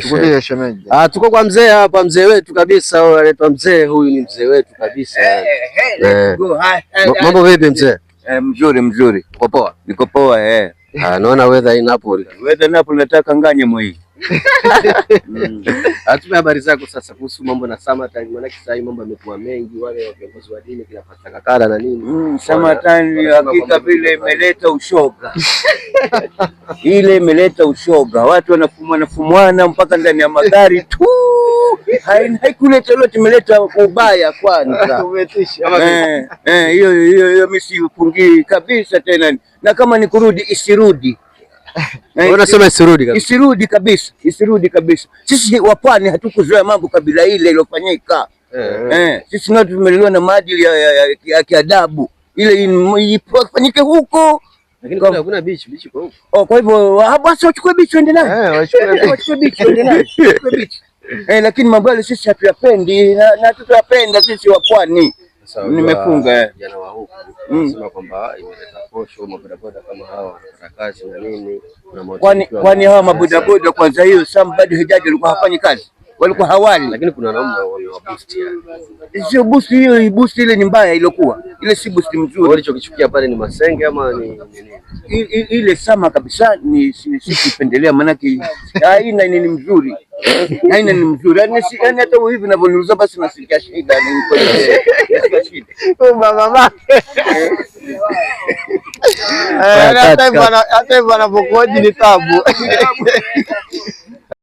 Tukulie shemeji. Tuko kwa mzee hapa, mzee wetu kabisa, anaitwa mzee, huyu ni mzee wetu kabisa. Mambo vipi mzee? Mzuri. Uko poa? Niko poa Naona weather in Napoli. Weather Napoli nataka nganye mwii. Atume habari zako sasa kuhusu mambo na summertime, maana sasa hivi mambo yamekuwa mengi, wale viongozi wa dini kila Pasaka na nini. Summertime hakika vile imeleta ushoga. Ile imeleta ushoga. Watu wanafumwana mpaka ndani ya magari tu. Haikuleta lolote, imeleta ubaya kwanza. Hiyo mimi sifungi kabisa tena. Na kama ni kurudi isirudi. Unasema isirudi kabisa. Sisi wa pwani hatukuzoea mambo kabila ile iliyofanyika. Sisi ndio tumelelewa na maadili ya kiadabu. Ile ifanyike huko. Lakini hakuna beach kwa huko. Kwa hivyo basi wachukue beach waende nayo. Wachukue beach waende nayo. Lakini mambo yale sisi hatuyapendi na tutayapenda sisi wa pwani. Nimefunga jana wa huko nasema kwamba imeleta posho mabodaboda kama hawa wanafanya kazi na nini. Kwani hawa mabodaboda kwanza hiyo somebody hijaji walikuwa hafanyi kazi, walikuwa hawali, lakini kuna namna wamewaboost yani. Sio boost hiyo, boost ile ni mbaya ilokuwa. Ile si boost mzuri. Walichokichukia pale ni masenge ama ni nini? Ile sama kabisa ni sikipendelea, maana haina nini mzuri. Haina ni mzuri. Yaani hata hivi ninavyoniuliza basi nasikia shida ni kwa shida. Mama. Hata hivyo anapokuoji ni tabu.